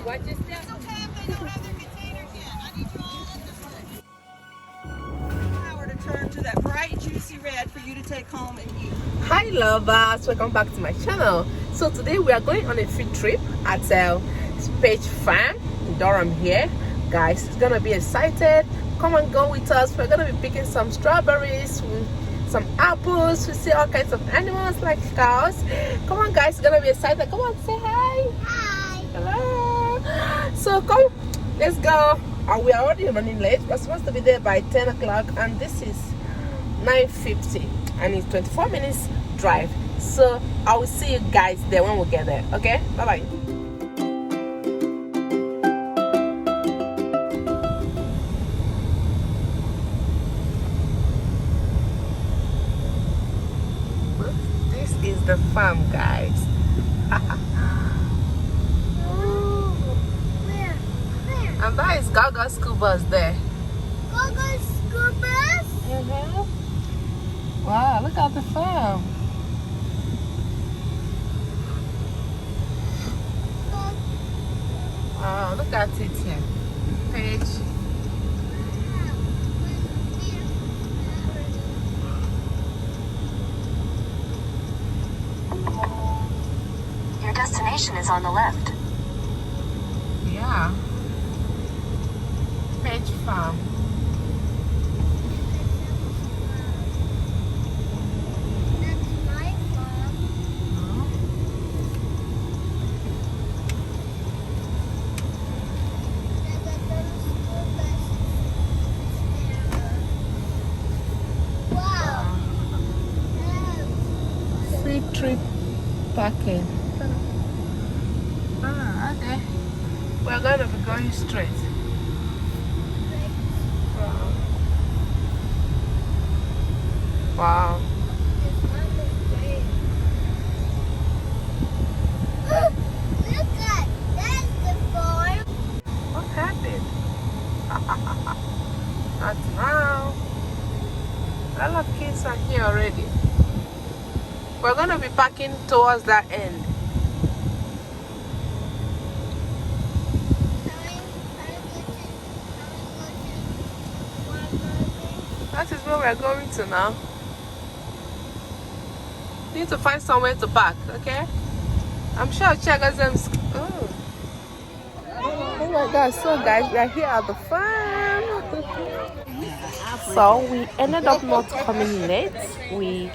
Watch your step. It's okay if they don't have their containers yet. I need you all in this way. Power to turn to that bright, juicy red for you to take home and eat. Hi lovers, welcome back to my channel. So today we are going on a field trip at Page Farm in Durham here. Guys, it's gonna be excited. Come and go with us. We're gonna be picking some strawberries, some apples. We see all kinds of animals like cows. Come on guys, it's gonna be excited. Come on, say hi. Hi. Hello. So come, let's go. We are already running late. We're supposed to be there by 10 o'clock and this is 9:50 and it's 24 minutes drive. So I will see you guys there when we get there. Okay, bye bye. This is the farm, guys. Where? And that is Gaga school bus there. Gaga school bus? Wow, look at the farm. Wow, look at it here. Page. Your destination is on the left. Yeah. Page farm. That's my farm. Wow. Free trip parking. Okay. We're gonna be going straight. Wow. Look at that's the farm. What happened? Not now. A lot of kids are here already. We're gonna be parking towards that end. That is where we're going to now. We need to find somewhere to park, okay? I'm sure Chagazem's. Oh my god, so guys, we are here at the farm. So we ended up not coming late. We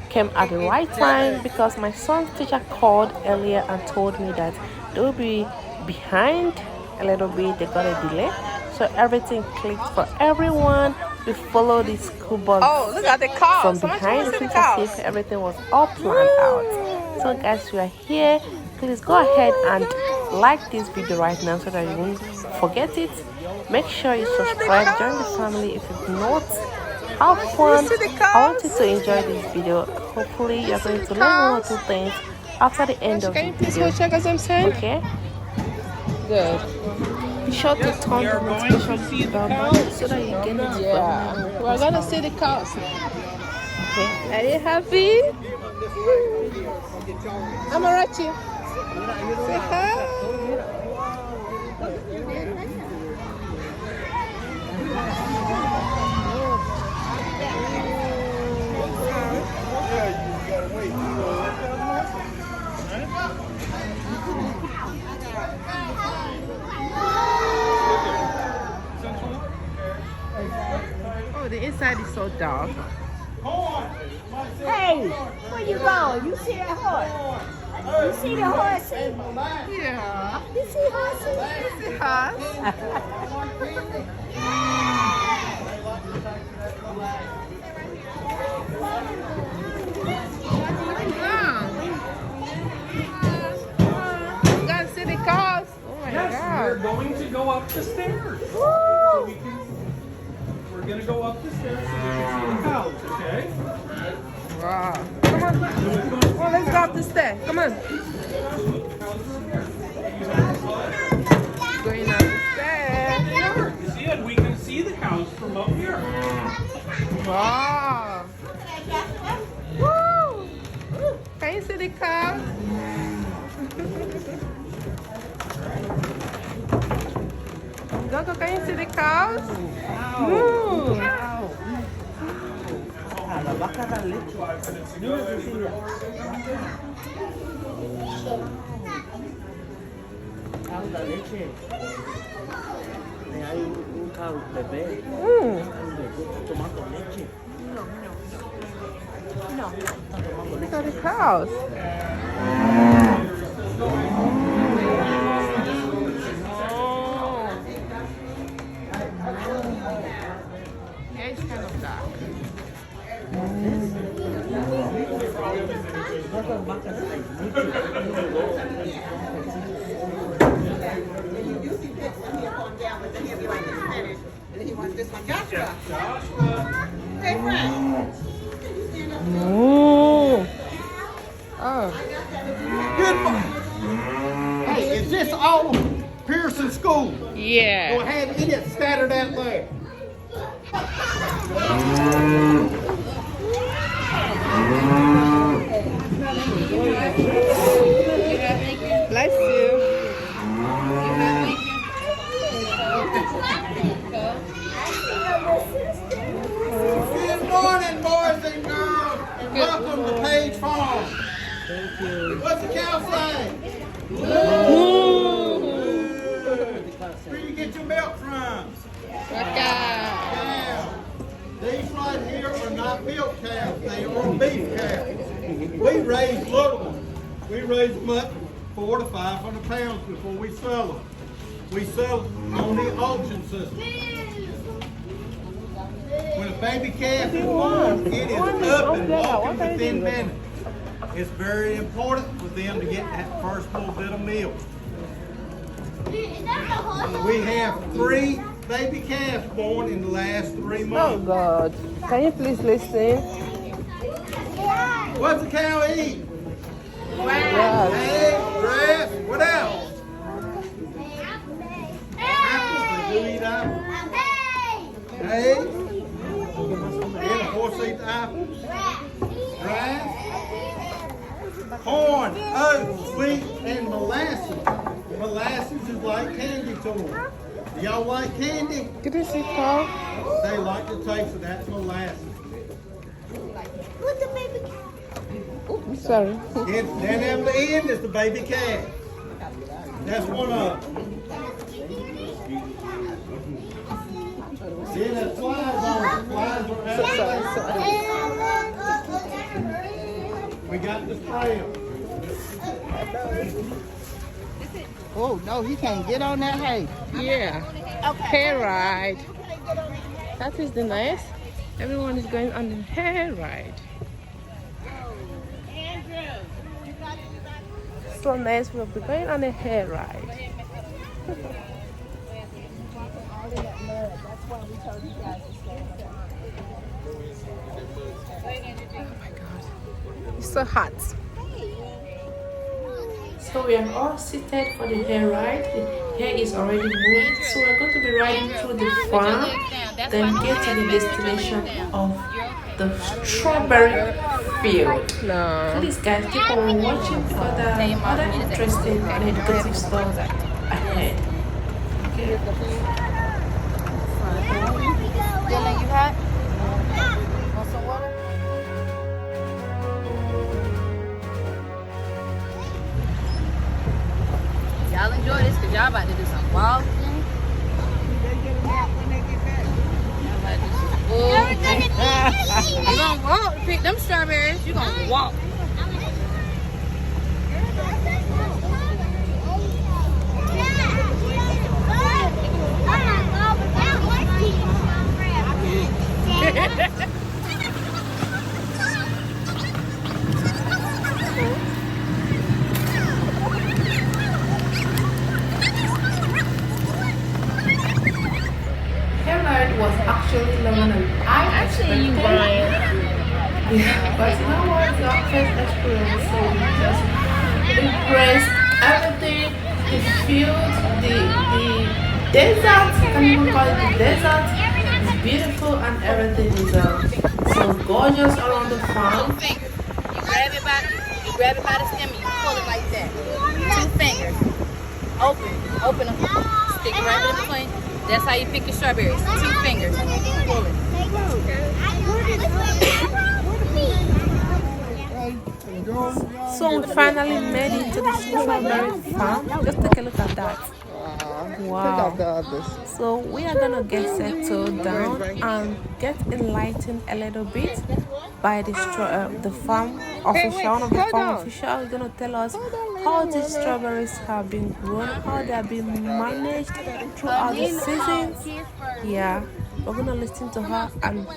came at the right time because my son's teacher called earlier and told me that they will be behind a little bit. They got a delay. So everything clicked for everyone. We followed the school bus. Oh, look at the cars from behind. It seems as if everything was all planned out. So guys, we are here. Please go ahead and like this video right now so that you won't forget it. Make sure you subscribe, join the family if you've not. Have fun. I want you to enjoy this video. Hopefully you're going to learn one or two things after the end of the video. Okay? Good. Be sure to turn the notification bell button so that you get notified. Yeah, we're gonna see the cows. Okay, are you happy? Amarachi, say hi. Oh, the inside is so dark. Hey, where you going? You see that horse? You see the horse? Yeah. You see horses? It's a horse. You guys see the cars? Oh my god. We're going to go up the stairs. Woo! So we're going to go up the stairs so we can see the cows, okay? Wow. Come on. Oh, let's go up the stairs. Come on. Going up the stairs. You see it? We can see the cows from up here. Wow. Woo! Can you see the cows? Gogo, can you see the cows? Ooh. La vaca da leche. Mira, Cecilia. Cow da leche. Hay un cow bebé. Tomando leche. Look at the cows. Yeah, it's kind of dark. Oh. Good morning. Hey, is this all Pearson School? Go Yeah. ahead and eat it scattered out there. Bless you. Good morning, boys and girls, and welcome to Page Farm. Thank you. What's the cow say? Where you get your milk from? Cow. These right here are not milk cows, they are beef cows. We raise little ones. We raise them up 400 to 500 pounds before we sell them. We sell them on the auction system. When a baby calf is born, it is up and walking within minutes. It's very important for them to get that first little bit of milk. We have 3 baby calves born in the last 3 Oh months. God. Can you please listen? What's the cow eat? Yes. Hay, grass, what else? Apples, they do eat apples. Hay, and of course eat apples. Grass, corn, oats, wheat, and molasses. Molasses is like candy to them. Y'all like candy? Did you see cow? They like the taste of that molasses. Oops, sorry. And then at the end is the baby calf. That's one of them. See, there's flies on it. Flies are out. We got the spray 'em. Oh, no, he can't get on that hay. Yeah. Hair ride. That is the nice. Everyone is going on the hair ride. So nice. We'll be going on a hair ride. Oh my God. It's so hot. So we are all seated for the hair ride. The hair is already moved. So we're going to be riding through the farm, then get to the destination of the strawberry field. No. Please guys, keep on watching for the other interesting and educative stuff ahead. Okay. Dylan, you hot? Want some water? Y'all enjoy this because y'all about to do some walking. You're gonna walk to pick them strawberries. You're gonna walk. Was actually longer than I expected. Yeah, but you know what? It's our first experience, so we just impressed. Everything, the field, the desert, can you even call it the desert? It's beautiful and everything is so gorgeous around the farm. You grab it by the stem and you pull it like that. 2 fingers. Open them. Stick it right in between. That's how you pick your strawberries. 2 fingers. Pull it. So we finally made it to the strawberry farm. Just take a look at that. Wow. So we are gonna get settled down and get enlightened a little bit by the farm official. One of the farm officials is gonna tell us how these strawberries have been grown, how they have been managed throughout the seasons. Yeah, we're gonna listen to her and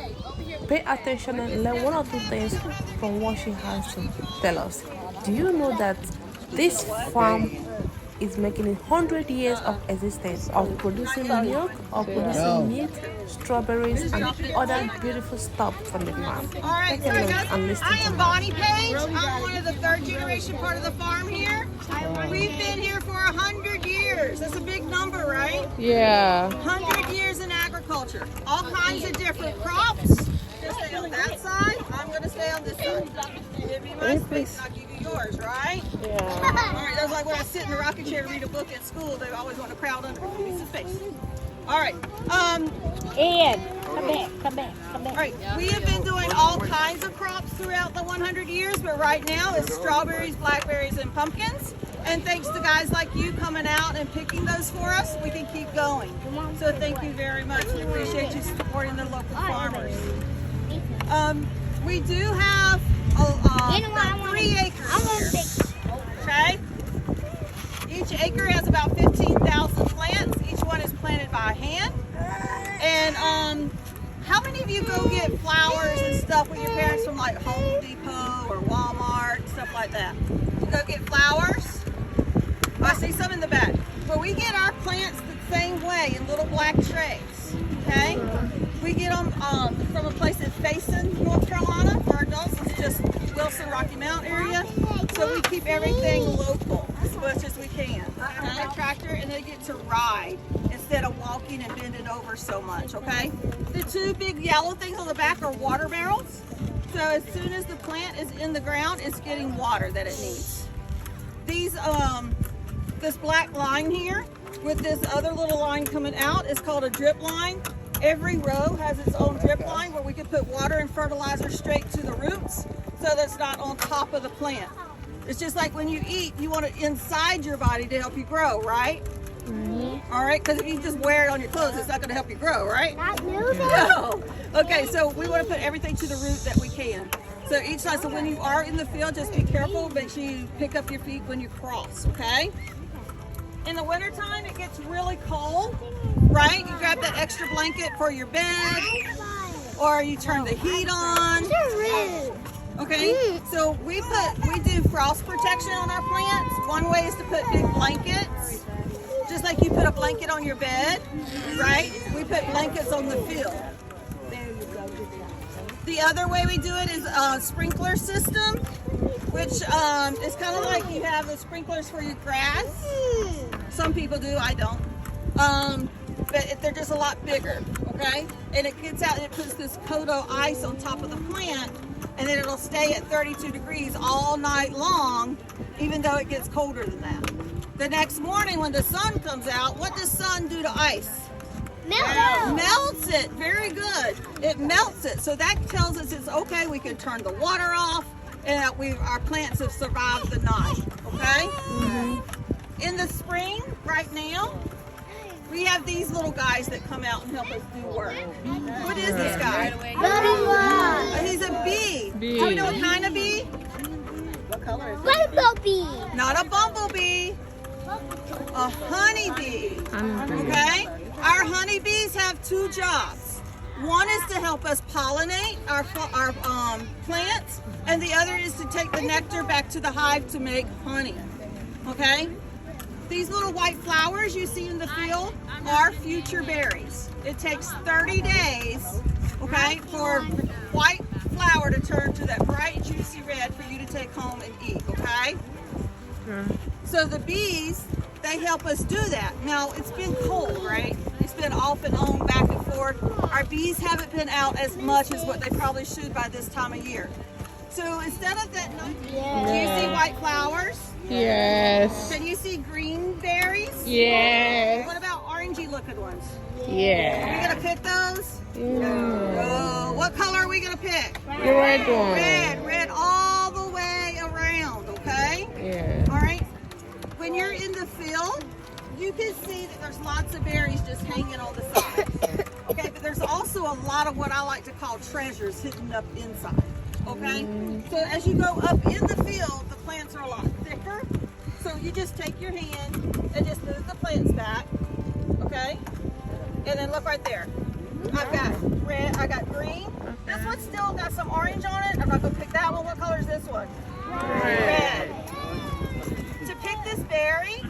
pay attention and learn 1 or 2 things from what she has to tell us. Do you know that this farm is making 100 years of existence of producing milk, of producing meat, strawberries, and other beautiful stuff from the farm? All right, Take a look and listen I to am her. Bonnie Page. I'm one of the 3rd generation part of the farm here. We've been here for 100 years. That's a big number, right? Yeah. 100 years in agriculture. All kinds of different crops. Just stay on that side. I'm going to stay on this side. Give me my space and I'll give you yours, right? Yeah. All right, that's like when I sit in the rocking chair to read a book at school. They always want to crowd under a piece of space. All right. Ed, come back. All right, we have been doing all kinds of crops throughout the 100 years, but right now it's strawberries, blackberries, and pumpkins. And thanks to guys like you coming out and picking those for us, we can keep going. So thank you very much. We appreciate you supporting the local farmers. We do have about 3 acres here. Okay? Each acre has about 15,000 plants. Each one is planted by hand. And how many of you go get flowers and stuff with your parents from like Home Depot or Walmart, stuff like that? You go get flowers? Oh, I see some in the back. But we get our plants the same way in little black trays. Okay? We get them from a place in Faison, North Carolina. For our adults, it's just Wilson, Rocky Mount area. So we keep everything local as much as we can. Okay? Tractor, and they get to ride instead of walking and bending over so much, okay? The 2 big yellow things on the back are water barrels. So as soon as the plant is in the ground, it's getting water that it needs. These, this black line here with this other little line coming out is called a drip line. Every row has its own drip line where we can put water and fertilizer straight to the roots so that's not on top of the plant. It's just like when you eat, you want it inside your body to help you grow, right? Mm-hmm. All right, because if you just wear it on your clothes, it's not going to help you grow, right? No. Okay, so we want to put everything to the root that we can. So each side, so when you are in the field, just be careful. Make sure you pick up your feet when you cross, okay? In the wintertime, it gets really cold, right? You grab that extra blanket for your bed, or you turn the heat on. Okay, so we do frost protection on our plants. One way is to put big blankets, just like you put a blanket on your bed, right? We put blankets on the field. The other way we do it is a sprinkler system, which is kind of like you have the sprinklers for your grass. Some people do, I don't. But they're just a lot bigger, okay? And it gets out and it puts this coat of ice on top of the plant, and then it'll stay at 32 degrees all night long, even though it gets colder than that. The next morning when the sun comes out, what does sun do to ice? Melts it. Very good. It melts it. So that tells us it's okay. We can turn the water off, and that our plants have survived the night. Okay? Mm-hmm. In the spring, right now, we have these little guys that come out and help us do work. What is this guy? He's a bee. Do you know what kind of bee? What color is it? Bumblebee. Not a bumblebee. A honeybee. Okay? Our honeybees have 2 jobs. One is to help us pollinate our plants, and the other is to take the nectar back to the hive to make honey. Okay? These little white flowers you see in the field are future berries. It takes 30 days, okay, for white flower to turn to that bright, juicy red for you to take home and eat, okay? So the bees, they help us do that. Now, it's been cold, right? It's been off and on, back and forth. Our bees haven't been out as much as what they probably should by this time of year. So instead of that, do you see white flowers? Yes. Can you see green berries? Yes. What about orangey looking ones? Are Yeah. we gonna pick those? No. What color are we gonna pick? The red one. Red all the way around, okay? Yeah. All right. When you're in the field, you can see that there's lots of berries just hanging on the side. Okay, but there's also a lot of what I like to call treasures hidden up inside. Okay? So as you go up in the field, the plants are a lot thicker. So you just take your hand and just move the plants back. Okay? And then look right there. I've got red, I got green. This one's still got some orange on it. I'm not gonna pick that one. What color is this one? Red. To pick this berry,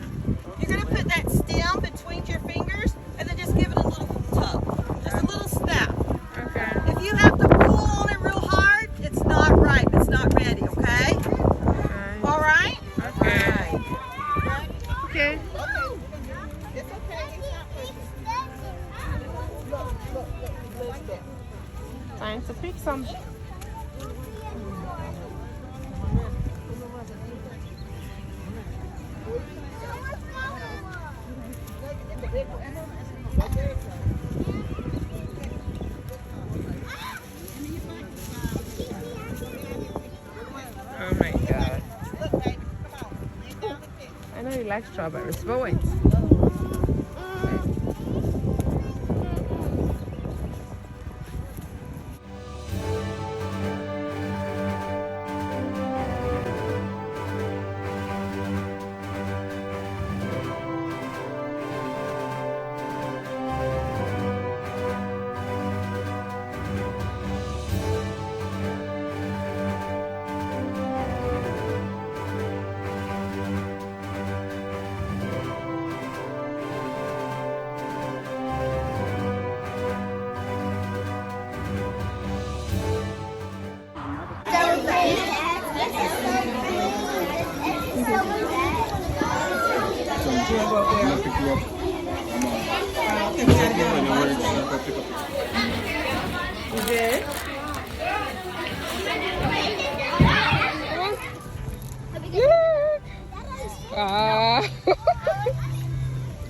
you're gonna put that stem between your fingers and then just give it a little tug. Just a little snap. Okay. If you have to pull on it real hard, it's not ripe. It's not ready, okay? All right? Okay. Okay. It's okay. Time to pick some. Oh my god. Look, baby, come on. Lay down and pick. I know you like strawberries, but wait.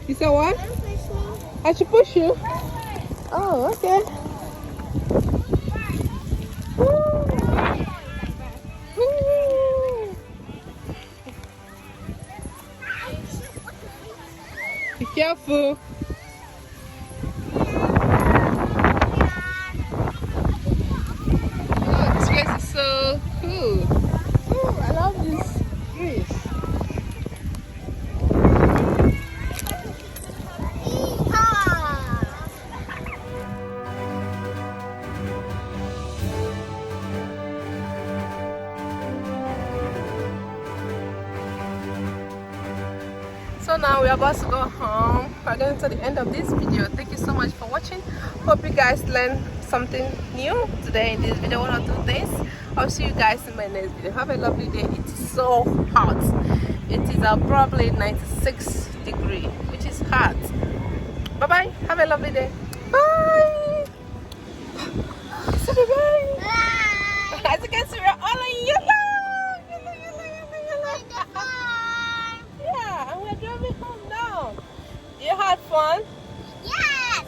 You said what? I should push you. Oh, okay. Be careful. Oh, this place is so cool. Oh, I love this place. So now we're about to go home. We're getting to the end of this video. Thank you so much for watching. Hope you guys learned something new today in this video, 1 or 2 days. I'll see you guys in my next video. Have a lovely day. It is so hot. It is probably 96 degrees, which is hot. Bye bye. Have a lovely day. Bye. Say bye. As you can see, we're all in yellow. Yeah, and we're driving home now. You had fun? Yes!